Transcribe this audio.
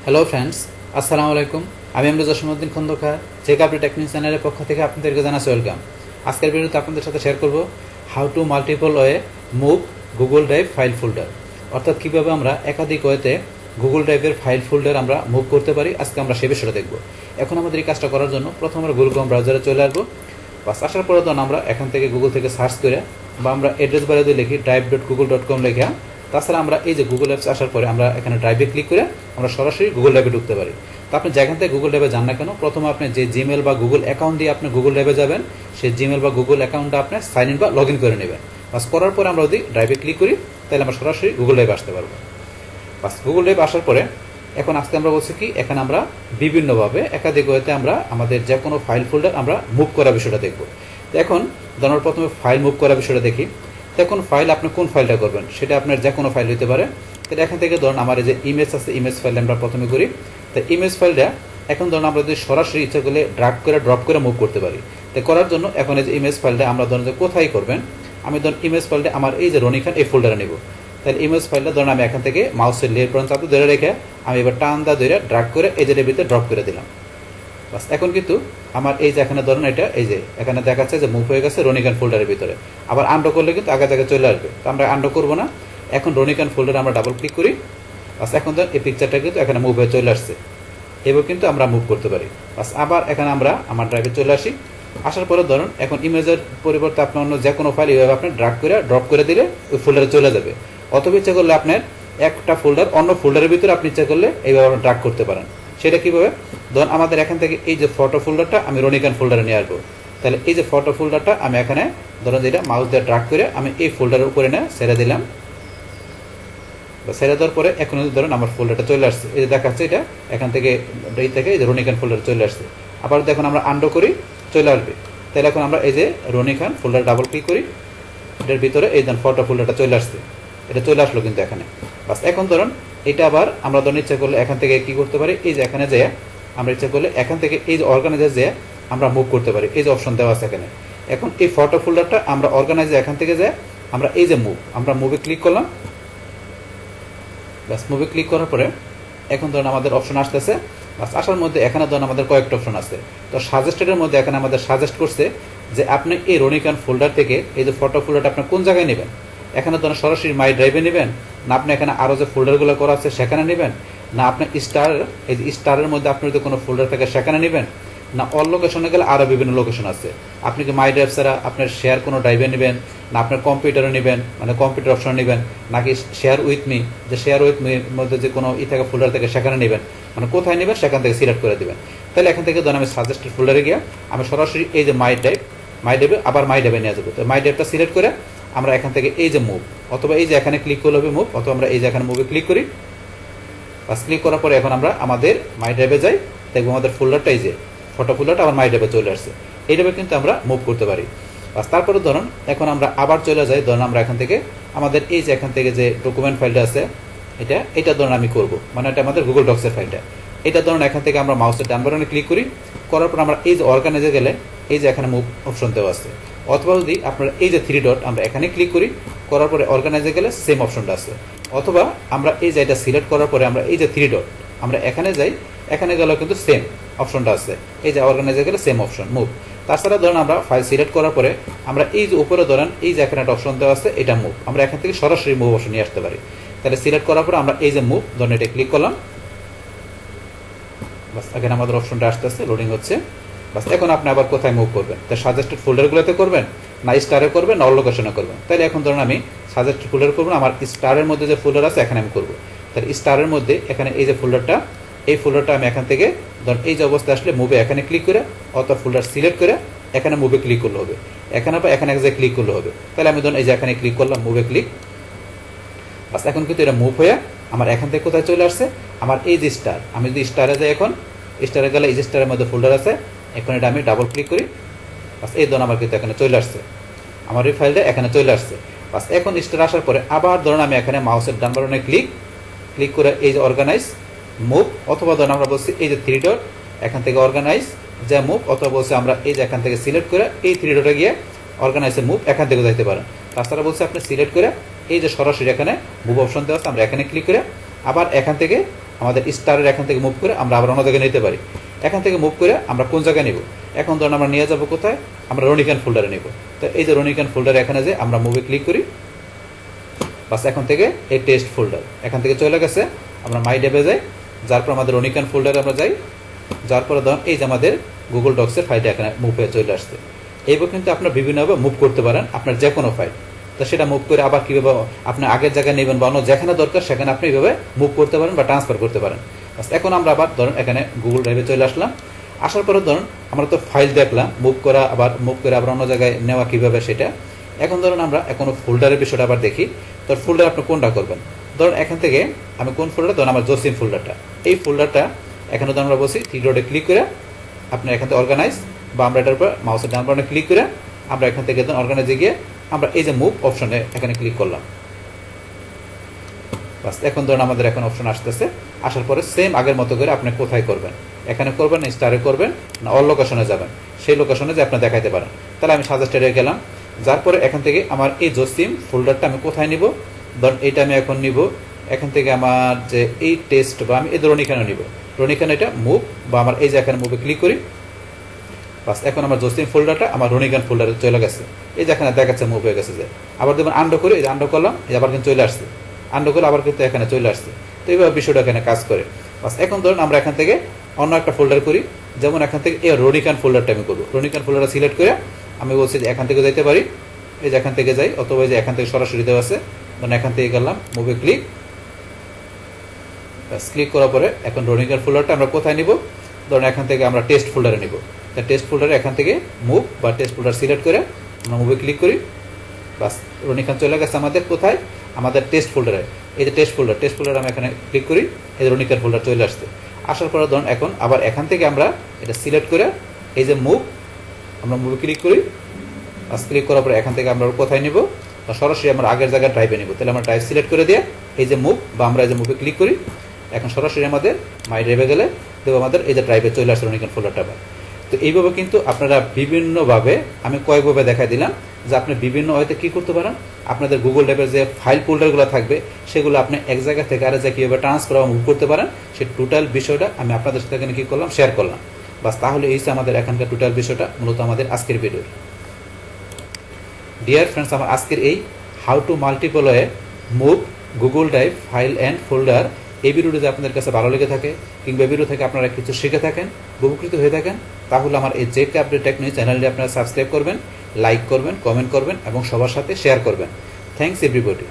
Hello friends, আসসালামু আলাইকুম। আমি Jasimuddin Khondokar, check update technique চ্যানেলের পক্ষ থেকে আপনাদেরকে জানাচ্ছি ওয়েলকাম। আজকের ভিডিওতে আপনাদের সাথে শেয়ার করব how to multiple way move Google Drive file folder, অর্থাৎ কীভাবে আমরা একাধিক ওয়েতে গুগল ড্রাইভের ফাইল ফোল্ডার আমরা মুভ করতে পারি। আজকে আমরা সে বিষয়টা দেখব। এখন আমাদের এই কাজটা করার জন্য প্রথম আমরা গুগল ক্রোম ব্রাউজারে চলে আসবো। বাস আসার পরে তখন আমরা এখান থেকে গুগল থেকে সার্চ করে বা আমরা অ্যাড্রেস বারে দিয়ে লিখি drive.google.com লেখা। তাছাড়া আমরা এই যে গুগল অ্যাপস আসার পরে আমরা এখানে ড্রাইভে ক্লিক করে আমরা সরাসরি গুগল ড্রাইভে ঢুকতে পারি। তো আপনি যেখান থেকে গুগল ড্রাইভে যান না কেন, প্রথমে আপনি যে জিমেল বা গুগল অ্যাকাউন্ট দিয়ে আপনি গুগল ড্রাইভে যাবেন, সেই জিমেল বা গুগল অ্যাকাউন্টটা আপনি সাইন ইন বা লগ ইন করে নেবেন। বাস করার পরে আমরা যদি ড্রাইভে ক্লিক করি তাহলে আমরা সরাসরি গুগল ড্রাইভে আসতে পারবো। বাস গুগল ড্রাইভ আসার পরে এখন আজকে আমরা বলছি কি, এখানে আমরা বিভিন্নভাবে একাধিক ওয়েতে আমরা আমাদের যে কোনো ফাইল ফোল্ডার আমরা মুভ করার বিষয়টা দেখব। তো এখন ধরুন প্রথমে ফাইল মুভ করার বিষয়টা দেখি। তো এখন ফাইল আপনি কোন ফাইলটা করবেন, সেটা আপনার যে কোনো ফাইল হতে পারে। তাহলে এখান থেকে ধরুন আমার এই যে ইমেজ আছে, ইমেজ ফাইলটা আমরা প্রথমে করি। তো ইমেজ ফাইলটা এখন ধরুন আমরা যদি সরাসরি ইচ্ছা করলে ড্রাগ করে ড্রপ করে মুভ করতে পারি। তো করার জন্য এখন এই যে ইমেজ ফাইলটা আমরা ধরুন যে কোথায় করবেন, আমি ধরুন ইমেজ ফাইলটা আমার এই যে রনি খান এই ফোল্ডারে নেব। তাহলে ইমেজ ফাইলটা ধরুন আমি এখান থেকে মাউসের লেফট বাটন চাপতে ধরে রেখে আমি এবার টান দা ধরে ড্রাগ করে এই যে ভিতরে ড্রপ করে দিলাম। বাস এখন কিন্তু আমার এই যে এখানে ধরুন এটা এই যে এখানে দেখাচ্ছে যে মুভ হয়ে গেছে রনিকান ফোল্ডারের ভিতরে। আবার আন্ডো করলে কিন্তু আগে জায়গায় চলে আসবে। তো আমরা আন্ডো করবো না, এখন রনিকান ফোল্ডারে আমরা ডাবল ক্লিক করি। বাস এখন ধরুন এই পিকচারটা কিন্তু এখানে মুভ হয়ে চলে আসছে। এবার কিন্তু আমরা মুভ করতে পারি। বাস আবার এখানে আমরা আমার ড্রাইভে চলে আসি। আসার পরে ধরুন এখন ইমেজের পরিবর্তে আপনি অন্য যে কোনো ফাইল এইভাবে আপনি ড্রাগ করে ড্রপ করে দিলে ওই ফোল্ডারে চলে যাবে। অথবা ইচ্ছা করলে আপনার একটা ফোল্ডার অন্য ফোল্ডারের ভিতরে আপনি ইচ্ছা করলে এইভাবে আপনি ড্রাগ করতে পারেন। সেটা কীভাবে, ধরুন আমাদের এখান থেকে এই যে ফটো ফোল্ডারটা আমি রনিকান ফোল্ডারে নিয়ে আসবো। তাহলে এই যে ফটো ফোল্ডারটা আমি এখানে ধরুন যেটা মাউস দিয়ে ড্রাগ করে আমি এই ফোল্ডারের উপরে নিয়ে ছেড়ে দিলাম। ছেড়ে দেওয়ার পরে এখন ধরুন আমার ফোল্ডারটা চলে আসছে, এই যে দেখাচ্ছে এটা এখান থেকে এই থেকে এই যে রনিকান ফোল্ডার চলে আসছে। আবার দেখুন আমরা আন্ডো করি, চলে আসবে। তাহলে এখন আমরা এই যে রনিকান ফোল্ডার ডাবল ক্লিক করি, এটার ভিতরে এই ধরুন ফটো ফোল্ডারটা চলে আসছে, এটা চলে আসলো কিন্তু এখানে। বাস এখন ধরুন এটা আবার আমরা ধরুন ইচ্ছা করলে এখান থেকে কি করতে পারি, এই যে এখানে যেয়ে আমরা ইচ্ছা করলে এখান থেকে এই যে অর্গানাইজার যেয়ে আমরা মুভ করতে পারি। এই যে অপশন দেওয়া আছে এখানে। এখন এই ফটো ফোল্ডারটা আমরা অর্গানাইজার এখান থেকে যেয়ে আমরা এই যে মুভ, আমরা মুভে ক্লিক করলাম। বাস মুভে ক্লিক করার পরে এখন ধরুন আমাদের অপশন আসতেছে। বাস আসার মধ্যে এখানে ধরুন আমাদের কয়েকটা অপশন আছে। তো সাজেস্টেডের মধ্যে এখানে আমাদের সাজেস্ট করছে যে আপনি এই রনিকান ফোল্ডার থেকে এই যে ফটো ফোল্ডারটা আপনি কোন জায়গায় নেবেন। এখানে ধরুন সরাসরি মাই ড্রাইভে নেবেন, না আপনি এখানে আরও যে ফোল্ডারগুলো করা আছে সেখানে নেবেন, না আপনি স্টার এই যে স্টারের মধ্যে আপনি যদি কোনো ফোল্ডার থাকে সেখানে নেবেন, না অল লোকেশনে গেলে আরও বিভিন্ন লোকেশন আছে। আপনি কি মাই ড্রাইভ ছাড়া আপনার শেয়ার কোনো ড্রাইভে নেবেন, না আপনার কম্পিউটারে নেবেন মানে কম্পিউটার অপশন নেবেন, নাকি শেয়ার উইথ মি যে শেয়ার উইথ মির মধ্যে যে কোনো থাকে ফোল্ডার থেকে সেখানে নেবেন, মানে কোথায় নেবেন সেখান থেকে সিলেক্ট করে দেবেন। তাহলে এখান থেকে ধরুন আমি সাজেস্টেড ফোল্ডারে গিয়ে আমি সরাসরি এই যে মাই ড্রাইভে আবার মাই ড্রাইভে নিয়ে যাবো। তো মাই ড্রাইভটা সিলেক্ট করে আমরা এখান থেকে এই যে মুভ, অথবা এই যে এখানে ক্লিক করলে হবে মুভ, অথবা আমরা এই যে এখানে মুভে ক্লিক করি। বাস ক্লিক করার পরে এখন আমরা আমাদের মাই ড্রাইভে যাই, দেখবো আমাদের ফোল্ডারটা এই যে ফটো ফোল্ডারটা আমার মাই ড্রাইভে চলে আসছে। এইভাবে কিন্তু আমরা মুভ করতে পারি। বাস তারপরে ধরুন এখন আমরা আবার চলে যাই, ধরুন আমরা এখান থেকে আমাদের এই যে এখান থেকে যে ডকুমেন্ট ফাইলটা আছে এটা ধরুন আমি করব, মানে এটা আমাদের গুগল ডক্সের ফাইলটা। এটা ধরুন এখান থেকে আমরা মাউসের ডান বাটনে ক্লিক করি, করার পর আমরা এই যে অর্গানাইজে গেলে এই যে এখানে মুভ অপশন দেওয়া আছে। অথবা যদি আপনারা এই যে থ্রি ডট আমরা এখানে ক্লিক করি, করার পরে অর্গানাইজে গেলে সেম অপশনটা আছে। অথবা আমরা এই যে এটা সিলেক্ট করার পরে আমরা এই যে থ্রি ডট আমরা এখানে যাই, এখানে গেলেও কিন্তু সেম অপশনটা আছে। এই যে অর্গানাইজে গেলে সেম অপশন মুভ। তাছাড়া ধরুন আমরা ফাইল সিলেক্ট করার পরে আমরা এই যে উপরে ধরেন এই যে এখানে একটা অপশন দেওয়া আছে, এটা মুভ, আমরা এখান থেকে সরাসরি মুভ অপশন নিয়ে আসতে পারি। তাহলে সিলেক্ট করার পরে আমরা এই যে মুভ ধরুন এটা ক্লিক করলাম। বাস এখানে আমাদের অপশনটা আসতেছে, লোডিং হচ্ছে। বাস এখন আপনি আবার কোথায় মুভ করবেন, তো সাজেস্টেড ফোল্ডারগুলোতে করবেন, না স্টারে করবেন, না অল লোকেশনে করবেন। তাহলে এখন ধরুন আমি সাজেস্টেড ফোল্ডার করবো, আমার স্টারের মধ্যে যে ফোল্ডার আছে এখানে আমি করবো। তাহলে স্টারের মধ্যে এখানে এই যে ফোল্ডারটা, এই ফোল্ডারটা আমি এখান থেকে ধরুন এই যে অবস্থায় আসলে মুভে এখানে ক্লিক করে অথবা ফোল্ডার সিলেক্ট করে এখানে মুভে ক্লিক করলে হবে, এখানে বা এখানে এক জায়গায় ক্লিক করলে হবে। তাহলে আমি ধরুন এই যে এখানে ক্লিক করলাম, মুভে ক্লিক। বাস এখন কিন্তু এটা মুভ হয়ে আমার এখান থেকে কোথায় চলে আসছে, আমার এই যে স্টার, আমি যদি স্টারে যাই, এখন স্টারে গেলে এই যে স্টারের মধ্যে ফোল্ডার আছে, এখন এটা আমি ডাবল ক্লিক করি। বাস এই ধরুন আমার কিন্তু এখানে চলে আসছে, আমার এই ফাইলটা এখানে চলে আসছে। বাস এখন স্টার আসার পরে আবার ধরুন আমি এখানে মাউসের ডান বাটনে ক্লিক করে এই যে অর্গানাইজ মুভ, অথবা ধরুন আমরা বলছি এই যে থ্রি ডট এখান থেকে অর্গানাইজ যে মুভ, অথবা বলছি আমরা এই যে এখান থেকে সিলেক্ট করে এই থ্রি ডটে গিয়ে অর্গানাইজে মুভ এখান থেকে যাইতে পারেন। তাছাড়া বলছি আপনি সিলেক্ট করে এই যে সরাসরি এখানে মুভ অপশন দেওয়া আছে, আমরা এখানে ক্লিক করে আবার এখান থেকে আমাদের স্টারের এখান থেকে মুভ করে আমরা আবার অন্য জায়গায় নিতে পারি। এখান থেকে মুভ করে আমরা কোন জায়গায় নিব, এখন ধরুন আমরা নিয়ে যাব কোথায়, আমরা রনিকান ফোল্ডারে নিব। তো এই যে রনিকান ফোল্ডারে এখানে যে আমরা মুভে ক্লিক করি, বাস এখন থেকে এই টেস্ট ফোল্ডার এখান থেকে চলে গেছে। আমরা মাই ড্রাইভে যাই, যার পর আমাদের রনিকান ফোল্ডারে আমরা যাই, যার পরে ধরুন এই যে আমাদের গুগল ডক্সের ফাইলটা এখানে মুভ হয়ে চলে আসছে। এইভাবে কিন্তু আপনার বিভিন্নভাবে মুভ করতে পারেন আপনার যে কোনো ফাইল। তো সেটা মুভ করে আবার কীভাবে আপনি আগের জায়গায় নেবেন বা অন্য যেখানে দরকার সেখানে আপনি এইভাবে মুভ করতে পারেন বা ট্রান্সফার করতে পারেন। এখন আমরা আবার ধরুন এখানে গুগল ড্রাইভে চলে আসলাম। আসার পরে ধরুন আমরা তো ফাইল দেখলাম, মুভ করা আবার মুভ করে আবার অন্য জায়গায় নেওয়া কীভাবে সেটা। এখন ধরুন আমরা এখনো ফোল্ডারের বিষয়টা আবার দেখি। তো ফোল্ডার আপনি কোনটা করবেন, ধরুন এখান থেকে আমি কোন ফোল্ডার, ধরুন আমার জসিম ফোল্ডারটা, এই ফোল্ডারটা এখানে ধরুন আমরা বসি থ্রি ডটে ক্লিক করে আপনার এখান থেকে অর্গানাইজ বা আমরা এটার উপর মাউসের ডান বাটনে ক্লিক করে আমরা এখান থেকে ধরুন অর্গানাইজে গিয়ে আমরা এই যে মুভ অপশনে এখানে ক্লিক করলাম। বাস এখন ধরুন আমাদের এখন অপশন আসতেছে। আসার পরে সেম আগের মতো করে আপনি কোথায় করবেন, এখানে করবেন না স্টারে করবেন না অল লোকেশনে যাবেন, সেই লোকেশনে যে আপনি দেখাইতে পারেন। তাহলে আমি সাজেস্টেডে গেলাম, যার পরে এখান থেকে আমার এই জসিম ফোল্ডারটা আমি কোথায় নিব, ধরুন এইটা আমি এখন নিব এখান থেকে আমার যে এই টেস্ট বা আমি এই ধরুন এখানে নিব, রনিকান এটা মুভ বা আমার এই যে এখানে মুভে ক্লিক করি। বাস এখন আমার জসিম ফোল্ডারটা আমার রনিকান ফোল্ডারে চলে গেছে, এই যে এখানে দেখাচ্ছে মুভ হয়ে গেছে। যে আবার দেখবেন আন্ডো করে এই যে আন্ডো করলাম, এই আবার কিন্তু চলে আসছে, আন্ডো করে আবার কিন্তু এখানে চলে আসছে। তো এইভাবে বিষয়টা এখানে কাজ করে। বাস এখন ধরুন আমরা এখান থেকে অন্য একটা ফোল্ডার করি, যেমন এখান থেকে এই রনিকান ফোল্ডারটা আমি করবো। রনিকান ফোল্ডারটা সিলেক্ট করে আমি বলছি যে এখান থেকে যাইতে পারি, এই যে এখান থেকে যাই, অথবা যে এখান থেকে সরাসরি দেওয়া আছে, ধরুন এখান থেকে গেলাম মুভে ক্লিক। বাস ক্লিক করার পরে এখন রনিকান ফোল্ডারটা আমরা কোথায় নিব, ধরুন এখান থেকে আমরা টেস্ট ফোল্ডারে নিব। তা টেস্ট ফোল্ডারে এখান থেকে মুভ বা টেস্ট ফোল্ডার সিলেক্ট করে আমরা মুভে ক্লিক করি। বাস রনিকান চলে গেছে আমাদের কোথায়, আমাদের টেস্ট ফোল্ডারে। এই যে টেস্ট ফোল্ডার আমি এখানে ক্লিক করি, এই যে রনিকান ফোল্ডার চলে আসছে। আসার পরে ধরুন এখন আবার এখান থেকে আমরা এটা সিলেক্ট করে এই যে মুভ আমরা মুভে ক্লিক করি। বাস ক্লিক করার পরে এখান থেকে আমরা কোথায় নিব, বা সরাসরি আমরা আগের জায়গায় ড্রাইভে নিব। তাহলে আমরা ড্রাইভ সিলেক্ট করে দিয়ে এই যে মুভ বা আমরা এই যে মুভে ক্লিক করি, এখন সরাসরি আমাদের মাই ড্রাইভে গেলে দেখবো আমাদের এই যে ড্রাইভে চলে আসছে রনিকান ফোল্ডারটা। তো এইভাবে কিন্তু আপনারা বিভিন্নভাবে, আমি কয়েকভাবে দেখাই দিলাম যে আপনি বিভিন্ন ওয়েতে কী করতে পারেন, আপনাদের গুগল ড্রাইভের যে ফাইল ফোল্ডারগুলো থাকবে সেগুলো আপনি এক জায়গা থেকে আরেক জায়গায় কীভাবে ট্রান্সফার বা মুভ করতে পারেন, সেই টোটাল বিষয়টা আমি আপনাদের সাথে এখানে কী করলাম, শেয়ার করলাম। বাস তাহলে এই যে আমাদের এখানকার টোটাল বিষয়টা মূলত আমাদের আজকের ভিডিও। ডিয়ার ফ্রেন্ডস, আমার আজকের এই how to multiple move Google Drive file and folder এই ভিডিওটি যদি আপনাদের কাছে ভালো লেগে থাকে কিংবা ভিডিও থেকে আপনারা কিছু শিখে থাকেন, উপকৃত হয়ে থাকেন, তাহলে আমার এই জে কে আপডেট টেকনিক চ্যানেলটি আপনারা সাবস্ক্রাইব করবেন, লাইক করবেন, কমেন্ট করবেন এবং সবার সাথে শেয়ার করবেন। Thanks everybody.